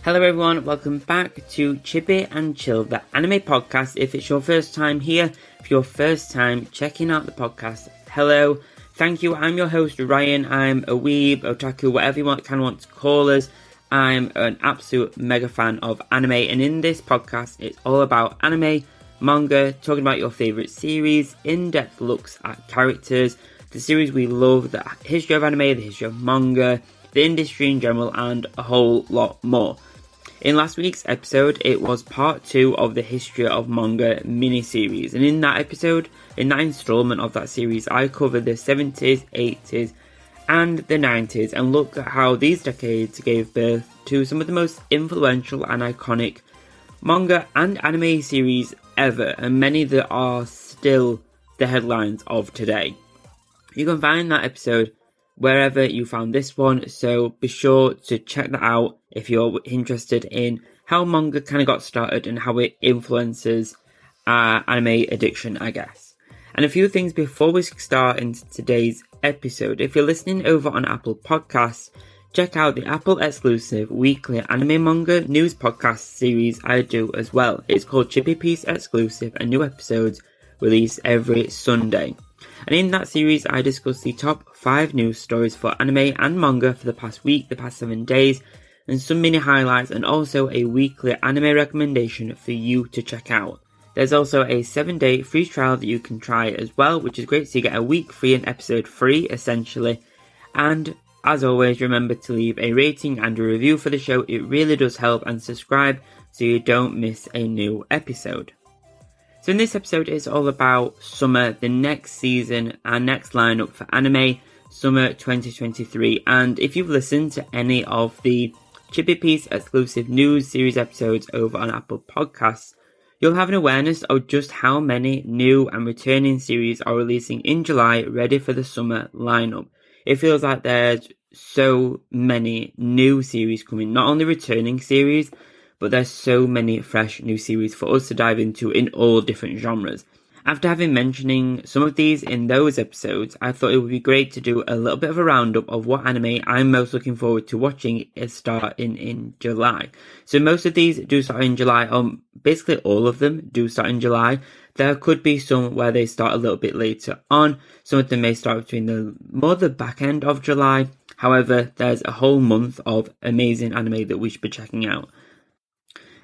Hello everyone, welcome back to Chippy and Chill, the anime podcast. If it's your first time here, if your first time checking out the podcast, hello, thank you. I'm your host Ryan. I'm a weeb, otaku, whatever you want to call us. I'm an absolute mega fan of anime, and in this podcast it's all about anime, manga, talking about your favourite series, in-depth looks at characters, the series we love, the history of anime, the history of manga, the industry in general, and a whole lot more. In last week's episode, it was part 2 of the History of Manga mini-series, and in that episode, in that installment of that series, I covered the 70s, 80s, and the 90s, and looked at how these decades gave birth to some of the most influential and iconic manga and anime series ever, and many that are still the headlines of today. You can find that episode wherever you found this one, so be sure to check that out if you're interested in how manga kind of got started and how it influences anime addiction, I guess. And a few things before we start into today's episode. If you're listening over on Apple Podcasts, check out the Apple exclusive weekly anime manga news podcast series I do as well. It's called Chippy Piece Exclusive, and new episodes release every Sunday. And in that series, I discuss the top 5 news stories for anime and manga for the past week, the past 7 days, and some mini highlights, and also a weekly anime recommendation for you to check out. There's also a 7-day free trial that you can try as well, which is great, so you get a week free and episode free, essentially. And as always, remember to leave a rating and a review for the show. It really does help, and subscribe so you don't miss a new episode. So in this episode, it's all about summer, the next season, our next lineup for anime, summer 2023. And if you've listened to any of the Chippy Piece exclusive news series episodes over on Apple Podcasts, you'll have an awareness of just how many new and returning series are releasing in July, ready for the summer lineup. It feels like there's so many new series coming, not only returning series, but there's so many fresh new series for us to dive into in all different genres. After having mentioning some of these in those episodes, I thought it would be great to do a little bit of a roundup of what anime I'm most looking forward to watching starting in July. So most of these do start in July, basically all of them do start in July. There could be some where they start a little bit later on. Some of them may start between the back end of July. However, there's a whole month of amazing anime that we should be checking out.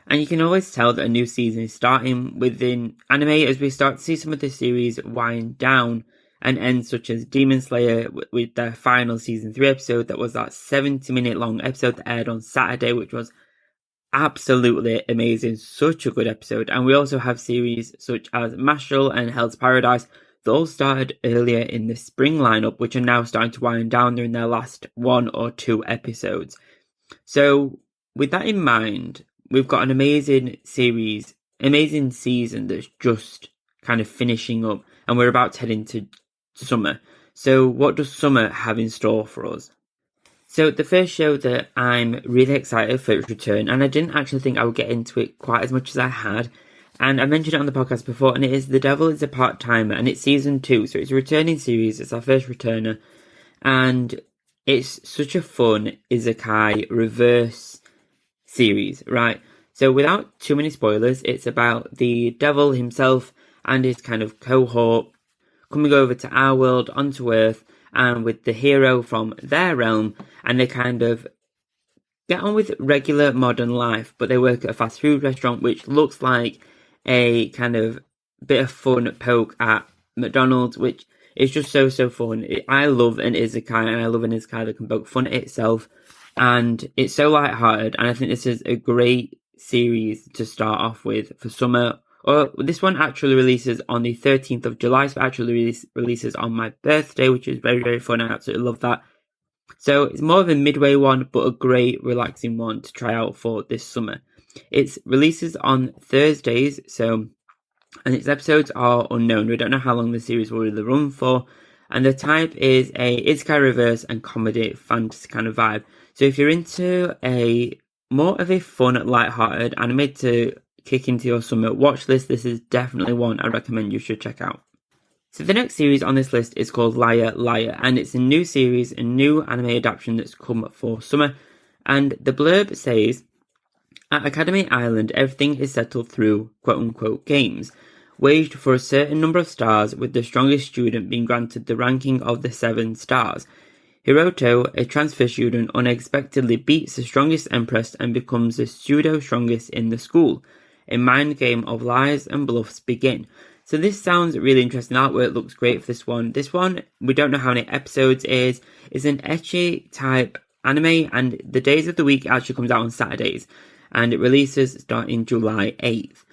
And you can always tell that a new season is starting within anime as we start to see some of the series wind down and end, such as Demon Slayer with their final season 3 episode. That was that 70-minute long episode that aired on Saturday, which was absolutely amazing. Such a good episode. And we also have series such as Mashal and Hell's Paradise that all started earlier in the spring lineup, which are now starting to wind down. They're in their last 1 or 2 episodes. So with that in mind, we've got an amazing season that's just kind of finishing up, and we're about to head into summer. So what does summer have in store for us? So the first show that I'm really excited for its return, and I didn't actually think I would get into it quite as much as I had, and I mentioned it on the podcast before, and it is The Devil is a Part-Timer, and it's season 2, so it's a returning series. It's our first returner, and it's such a fun isekai reverse series, right? So without too many spoilers, it's about the devil himself and his kind of cohort coming over to our world, onto Earth, and with the hero from their realm, and they kind of get on with regular modern life, but they work at a fast food restaurant, which looks like a kind of bit of fun poke at McDonald's, which is just so fun. I love an isekai, and I love an isekai that can poke fun at itself. And it's so lighthearted, and I think this is a great series to start off with for summer. This one actually releases on the 13th of July, so it actually releases on my birthday, which is very fun. I absolutely love that. So it's more of a midway one, but a great relaxing one to try out for this summer. It releases on Thursdays, and its episodes are unknown. We don't know how long the series will really run for, and the type is a isekai reverse and comedy fantasy kind of vibe. So if you're into a more of a fun, light-hearted anime to kick into your summer watch list, this is definitely one I recommend you should check out. So the next series on this list is called Liar Liar, and it's a new series, a new anime adaptation that's come for summer. And the blurb says, At Academy Island, everything is settled through quote-unquote games, waged for a certain number of stars, with the strongest student being granted the ranking of the 7 stars. Hiroto, a transfer student, unexpectedly beats the strongest empress and becomes the pseudo-strongest in the school. A mind game of lies and bluffs begin. So this sounds really interesting. Artwork looks great for this one. This one, we don't know how many episodes it is. It's an ecchi type anime, and the days of the week actually comes out on Saturdays, and it releases starting July 8th.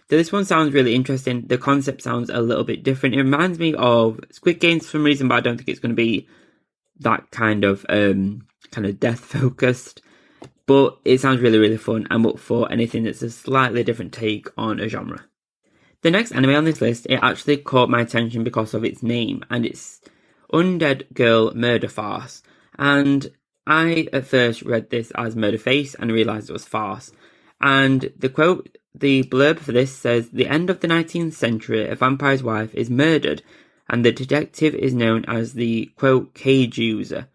So this one sounds really interesting. The concept sounds a little bit different. It reminds me of Squid Game for some reason, but I don't think it's going to be that kind of death focused. But it sounds really, really fun. I'm up for anything that's a slightly different take on a genre. The next anime on this list, it actually caught my attention because of its name, and it's Undead Girl Murder Farce. And I at first read this as Murder Face and realised it was farce. And the blurb for this says, the end of the 19th century, a vampire's wife is murdered, and the detective is known as the, quote, cage user.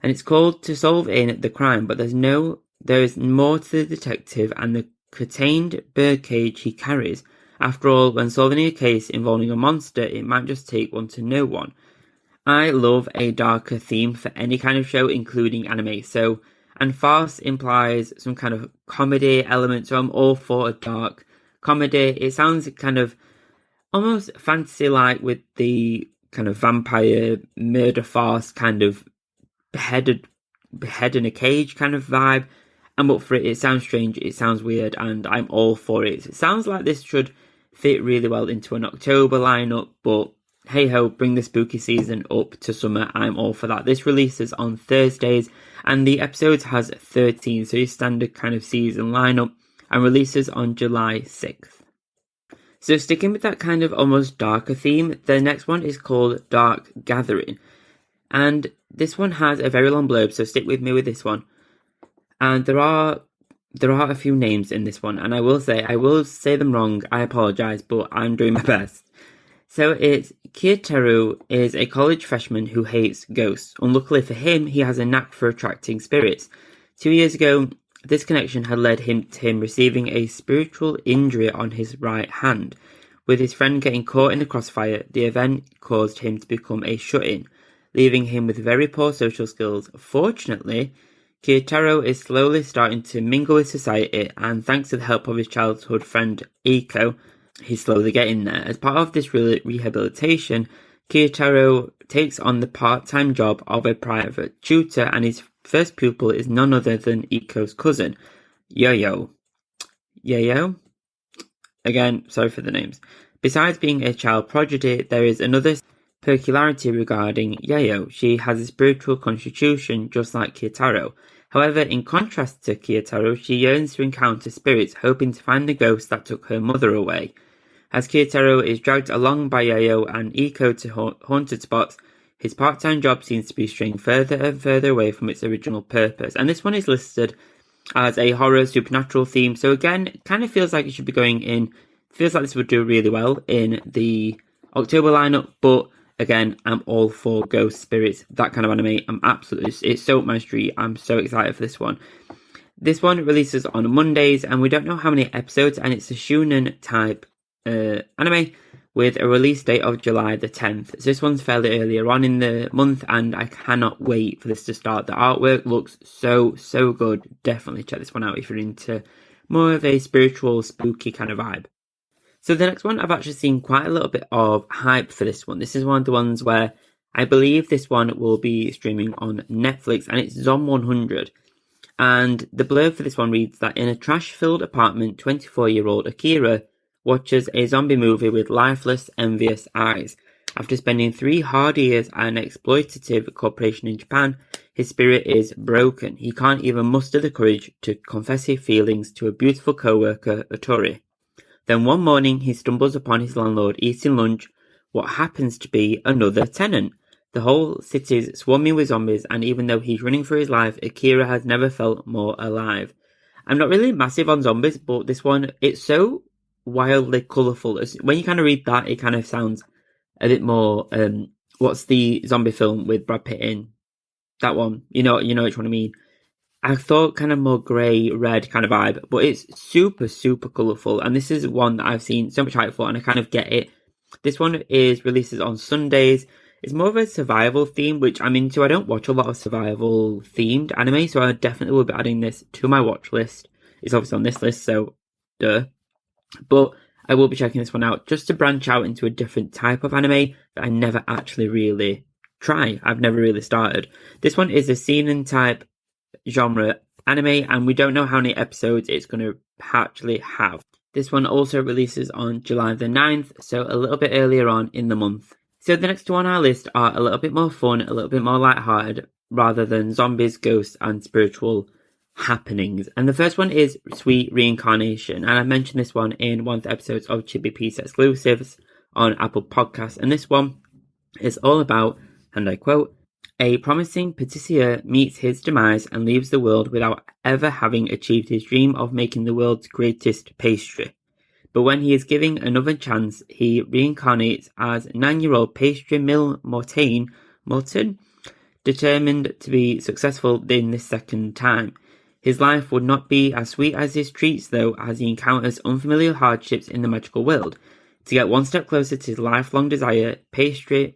And it's called to solve in the crime, but there is more to the detective and the curtained birdcage he carries. After all, when solving a case involving a monster, it might just take one to know one. I love a darker theme for any kind of show, including anime. And farce implies some kind of comedy element, so I'm all for a dark comedy. It sounds kind of almost fantasy-like with the kind of vampire murder farce kind of behead in a cage kind of vibe. I'm up for it. It sounds strange, it sounds weird, and I'm all for it. It sounds like this should fit really well into an October lineup, but hey ho, bring the spooky season up to summer. I'm all for that. This releases on Thursdays, and the episodes has 13, so your standard kind of season lineup, and releases on July 6th. So sticking with that kind of almost darker theme, the next one is called Dark Gathering. And this one has a very long blurb, so stick with me with this one. And there are a few names in this one, and I will say them wrong. I apologise, but I'm doing my best. So it's Kyoteru is a college freshman who hates ghosts. Unluckily for him, he has a knack for attracting spirits. 2 years ago, this connection had led him to him receiving a spiritual injury on his right hand. With his friend getting caught in the crossfire, the event caused him to become a shut-in, leaving him with very poor social skills. Fortunately, Kyoteru is slowly starting to mingle with society, and thanks to the help of his childhood friend Iko, he's slowly getting there. As part of this rehabilitation, Kyoteru takes on the part-time job of a private tutor, and his first pupil is none other than Iko's cousin, Yayo. Again, sorry for the names. Besides being a child prodigy, there is another peculiarity regarding Yayo. She has a spiritual constitution just like Kyoteru. However, in contrast to Kyoteru, she yearns to encounter spirits, hoping to find the ghost that took her mother away. As Kyoteru is dragged along by Yayo and Iko to haunted spots, his part-time job seems to be straying further and further away from its original purpose. And this one is listed as a horror supernatural theme, so again, it kind of feels like it should be going in, feels like this would do really well in the October lineup, but again, I'm all for ghost spirits, that kind of anime. It's so up my street. I'm so excited for this one. This one releases on Mondays, and we don't know how many episodes, and it's a shonen type anime with a release date of July the 10th. So this one's fairly earlier on in the month, and I cannot wait for this to start. The artwork looks so good. Definitely check this one out if you're into more of a spiritual, spooky kind of vibe. So the next one, I've actually seen quite a little bit of hype for this one. This is one of the ones where I believe this one will be streaming on Netflix, and it's Zom 100. And the blurb for this one reads that in a trash-filled apartment, 24-year-old Akira watches a zombie movie with lifeless, envious eyes. After spending 3 hard years at an exploitative corporation in Japan, his spirit is broken. He can't even muster the courage to confess his feelings to a beautiful co-worker, Otori. Then one morning he stumbles upon his landlord eating lunch, what happens to be another tenant. The whole city's swarming with zombies, and even though he's running for his life, Akira has never felt more alive. I'm not really massive on zombies, but this one, it's so wildly colourful. When you kind of read that, it kind of sounds a bit more, what's the zombie film with Brad Pitt in? That one, you know which one I mean. I thought kind of more grey, red kind of vibe, but it's super, super colourful. And this is one that I've seen so much hype for, and I kind of get it. This one releases on Sundays. It's more of a survival theme, which I'm into. I don't watch a lot of survival themed anime, so I definitely will be adding this to my watch list. It's obviously on this list, so duh. But I will be checking this one out just to branch out into a different type of anime that I never actually really try. I've never really started. This one is a seinen type genre anime, and we don't know how many episodes it's going to actually have. This one also releases on July the 9th, so a little bit earlier on in the month. So the next two on our list are a little bit more fun, a little bit more lighthearted, rather than zombies, ghosts, and spiritual happenings. And the first one is Sweet Reincarnation, and I mentioned this one in one of the episodes of Chibi Piece exclusives on Apple Podcasts, and this one is all about, and I quote, a promising patissier meets his demise and leaves the world without ever having achieved his dream of making the world's greatest pastry. But when he is given another chance, he reincarnates as 9-year-old pastry mill Morton, determined to be successful in this second time. His life would not be as sweet as his treats, though, as he encounters unfamiliar hardships in the magical world. To get one step closer to his lifelong desire, Pastry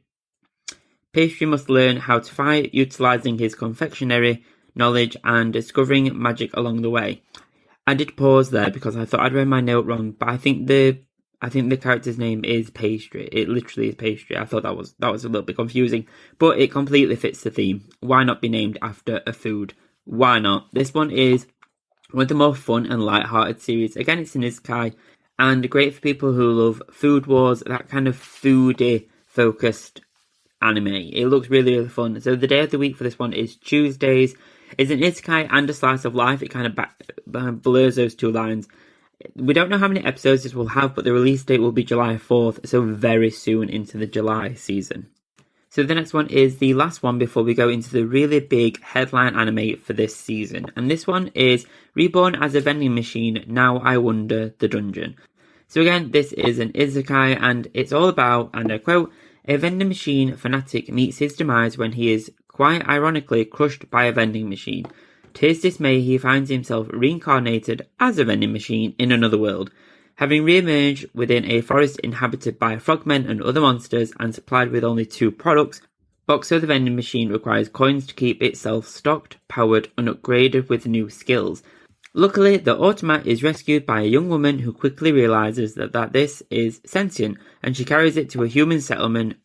must learn how to fight, utilising his confectionery knowledge and discovering magic along the way. I did pause there because I thought I'd read my note wrong, but I think the character's name is Pastry. It literally is Pastry. I thought that was a little bit confusing, but it completely fits the theme. Why not be named after a food? Why not? This one is one of the more fun and light-hearted series. Again, it's an isekai, and great for people who love food wars, that kind of foodie-focused anime. It looks really, really fun. So the day of the week for this one is Tuesdays. It's an isekai and a slice of life. It kind of blurs those two lines. We don't know how many episodes this will have, but the release date will be July 4th, so very soon into the July season. So the next one is the last one before we go into the really big headline anime for this season. And this one is Reborn as a Vending Machine, Now I Wonder the Dungeon. So again, this is an isekai, and it's all about, and I quote, a vending machine fanatic meets his demise when he is, quite ironically, crushed by a vending machine. To his dismay, he finds himself reincarnated as a vending machine in another world. Having re-emerged within a forest inhabited by frogmen and other monsters and supplied with only 2 products, Boxer the vending machine requires coins to keep itself stocked, powered, and upgraded with new skills. Luckily, the automat is rescued by a young woman who quickly realises that this is sentient, and she carries it to a human settlement.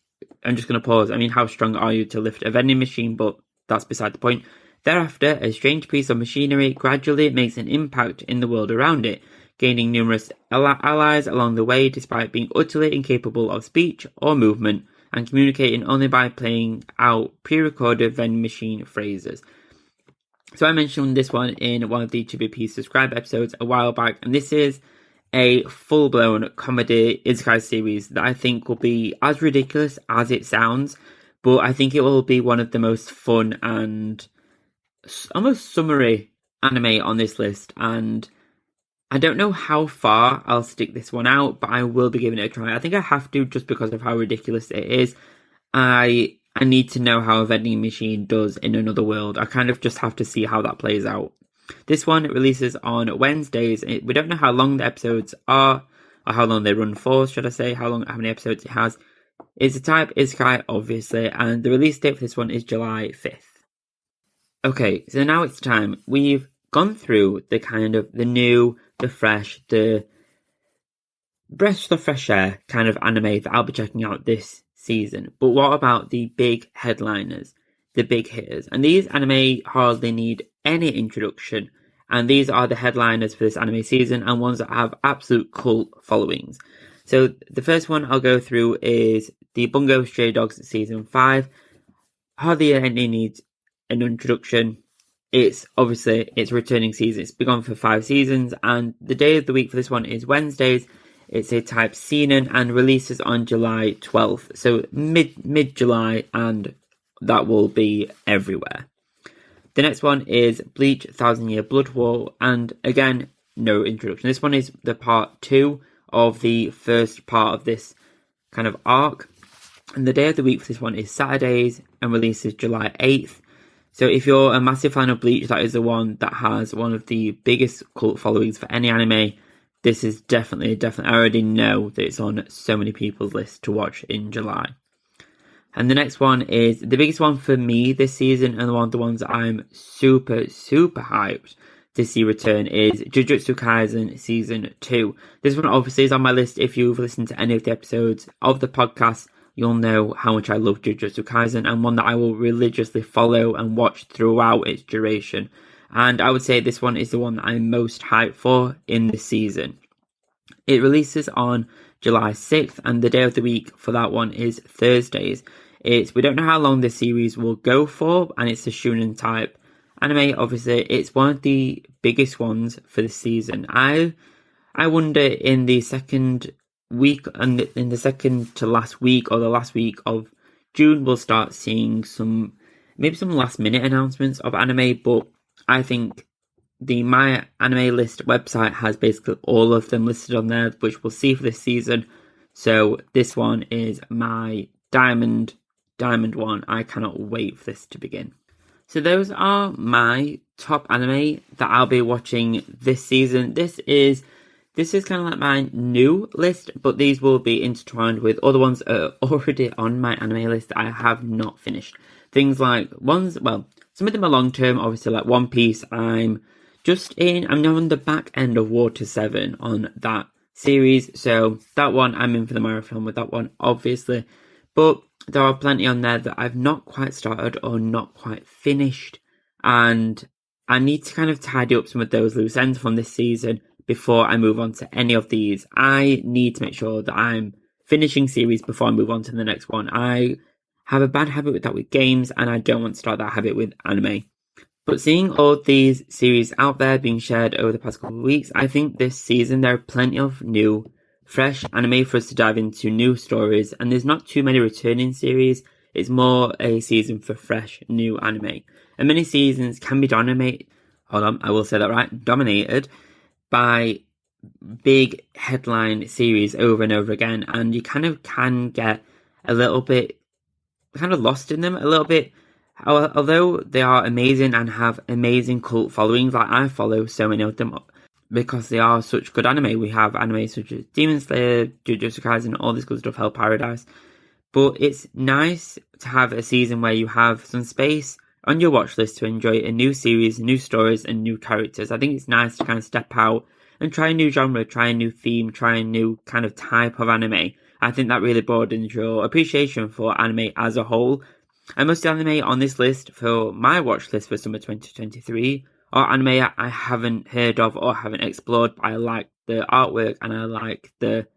I'm just going to pause. I mean, how strong are you to lift a vending machine? But that's beside the point. Thereafter, a strange piece of machinery gradually makes an impact in the world around it, gaining numerous allies along the way despite being utterly incapable of speech or movement and communicating only by playing out pre-recorded vending machine phrases. So I mentioned this one in one of the Chibi subscribe episodes a while back, and this is a full-blown comedy isekai series that I think will be as ridiculous as it sounds, but I think it will be one of the most fun and almost summary anime on this list, and I don't know how far I'll stick this one out, but I will be giving it a try. I think I have to just because of how ridiculous it is. I need to know how a vending machine does in another world. I kind of just have to see how that plays out. This one releases on Wednesdays. We don't know how long the episodes are, or how long they run for, should I say, how many episodes it has. It's a type isekai, obviously, and the release date for this one is July 5th. Okay, so now it's time. We've gone through the kind of the new, the fresh, the breath of fresh air kind of anime that I'll be checking out this season. But what about the big headliners, the big hitters? And these anime hardly need any introduction, and these are the headliners for this anime season and ones that have absolute cult followings. So the first one I'll go through is the Bungo Stray Dogs season 5. Hardly any needs an introduction. It's returning season. It's been on for 5 seasons, and the day of the week for this one is Wednesdays. It's a type seinen and releases on July 12th. So mid-July, and that will be everywhere. The next one is Bleach 1000 Year Blood War, and again, no introduction. This one is the part 2 of the first part of this kind of arc. And the day of the week for this one is Saturdays and releases July 8th. So if you're a massive fan of Bleach, that is the one that has one of the biggest cult followings for any anime. This is definitely, I already know that it's on so many people's list to watch in July. And the next one is the biggest one for me this season, and one of the ones that I'm super, super hyped to see return is Jujutsu Kaisen Season 2. This one obviously is on my list. If you've listened to any of the episodes of the podcast, you'll know how much I love Jujutsu Kaisen, and one that I will religiously follow and watch throughout its duration. And I would say this one is the one that I'm most hyped for in this season. It releases on July 6th, and the day of the week for that one is Thursdays. We don't know how long this series will go for, and it's a shonen type anime. Obviously, it's one of the biggest ones for the season. I wonder in the second week and in the second to last week or the last week of June, we'll start seeing some last minute announcements of anime. But I think the My Anime List website has basically all of them listed on there, which we'll see for this season. So this one is my diamond one. I cannot wait for this to begin. So those are my top anime that I'll be watching this season. This is kind of like my new list, but these will be intertwined with other ones that are already on my anime list that I have not finished. Things like some of them are long term, obviously, like One Piece. I'm now on the back end of Water 7 on that series, so that one I'm in for the marathon with that one, obviously. But there are plenty on there that I've not quite started or not quite finished, and I need to kind of tidy up some of those loose ends from this season before I move on to any of these. I need to make sure that I'm finishing series before I move on to the next one. I have a bad habit with that with games, and I don't want to start that habit with anime. But seeing all these series out there being shared over the past couple of weeks, I think this season there are plenty of new, fresh anime for us to dive into, new stories, and there's not too many returning series. It's more a season for fresh, new anime. And many seasons can be dominated by big headline series over and over again, and you kind of can get a little bit kind of lost in them a little bit. Although they are amazing and have amazing cult followings, like I follow so many of them because they are such good anime. We have anime such as Demon Slayer, Jujutsu Kaisen, all this good stuff, Hell Paradise. But it's nice to have a season where you have some space on your watch list to enjoy a new series, new stories, and new characters. I think it's nice to kind of step out and try a new genre, try a new theme, try a new kind of type of anime. I think that really broadens your appreciation for anime as a whole. And most of the anime on this list for my watch list for summer 2023 are anime I haven't heard of or haven't explored, but I like the artwork and I like the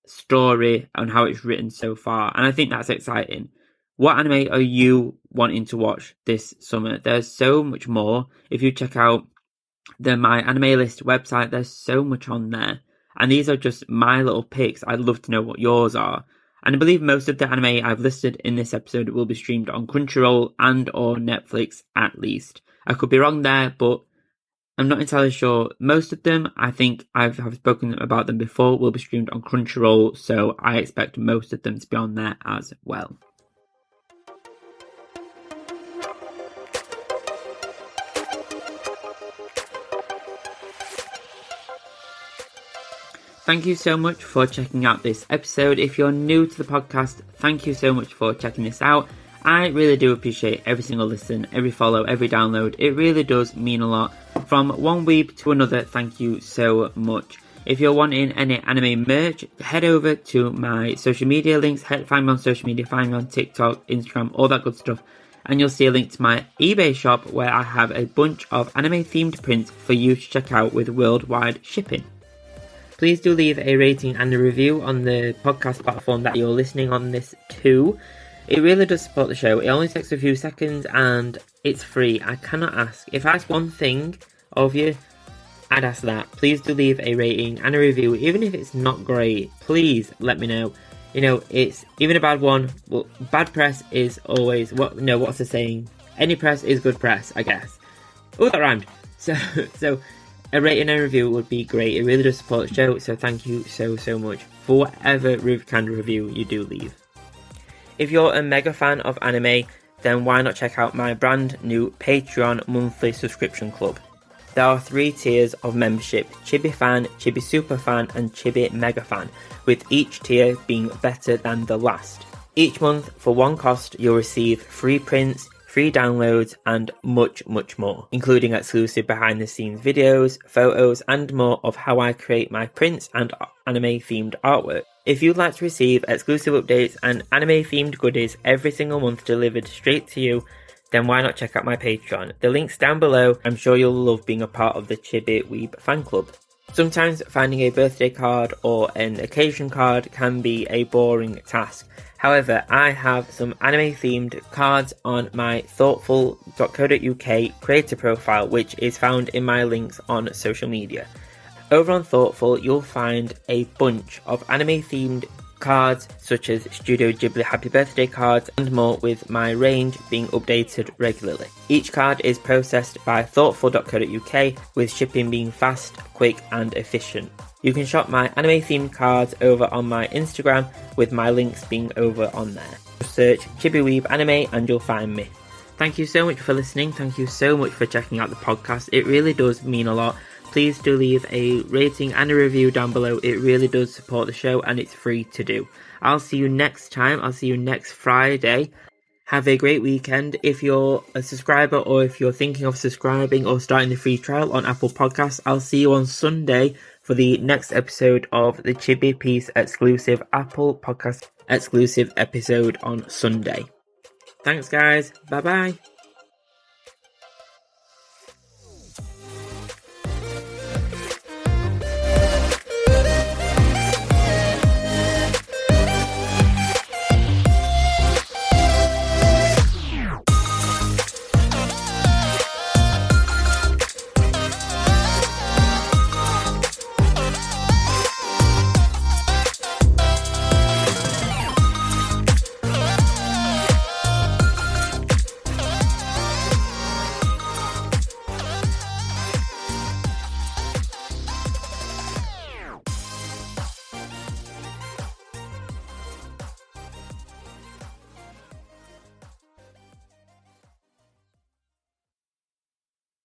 story and how it's written so far. And I think that's exciting. What anime are you wanting to watch this summer? There's so much more. If you check out the My Anime List website, there's so much on there. And these are just my little picks. I'd love to know what yours are. And I believe most of the anime I've listed in this episode will be streamed on Crunchyroll and or Netflix at least. I could be wrong there, but I'm not entirely sure. Most of them, I think I've spoken about them before, will be streamed on Crunchyroll, so I expect most of them to be on there as well. Thank you so much for checking out this episode. If you're new to the podcast, thank you so much for checking this out. I really do appreciate every single listen, every follow, every download. It really does mean a lot. From one weeb to another, thank you so much. If you're wanting any anime merch, head over to my social media links. Find me on social media, find me on TikTok, Instagram, all that good stuff. And you'll see a link to my eBay shop where I have a bunch of anime themed prints for you to check out with worldwide shipping. Please do leave a rating and a review on the podcast platform that you're listening on this to. It really does support the show. It only takes a few seconds and it's free. I cannot ask. If I ask one thing of you, I'd ask that. Please do leave a rating and a review. Even if it's not great, please let me know. You know, it's even a bad one. Well, bad press is always... what's the saying? Any press is good press, I guess. Oh, that rhymed. So a rating and a review would be great. It really does support the show, so thank you so much for whatever kind of review you do leave. If you're a mega fan of anime, then why not check out my brand new Patreon monthly subscription club. There are 3 tiers of membership: Chibi Fan, Chibi Super Fan and Chibi Mega Fan, with each tier being better than the last. Each month, for one cost, you'll receive free prints, free downloads and much more, including exclusive behind the scenes videos, photos and more of how I create my prints and anime themed artwork. If you'd like to receive exclusive updates and anime themed goodies every single month delivered straight to you, then why not check out my Patreon? The link's down below. I'm sure you'll love being a part of the Chibi Weeb fan club. Sometimes finding a birthday card or an occasion card can be a boring task. However, I have some anime themed cards on my Thortful.co.uk creator profile, which is found in my links on social media. Over on Thortful, you'll find a bunch of anime themed cards such as Studio Ghibli Happy Birthday cards and more, with my range being updated regularly. Each card is processed by Thortful.co.uk, with shipping being fast, quick and efficient. You can shop my anime themed cards over on my Instagram, with my links being over on there. Just search Chibi Weeb Anime and you'll find me. Thank you so much for listening. Thank you so much for checking out the podcast. It really does mean a lot. Please do leave a rating and a review down below. It really does support the show and it's free to do. I'll see you next time. I'll see you next Friday. Have a great weekend. If you're a subscriber or if you're thinking of subscribing or starting the free trial on Apple Podcasts, I'll see you on Sunday for the next episode of the Chibi Piece exclusive Apple Podcast exclusive episode on Sunday. Thanks guys. Bye bye.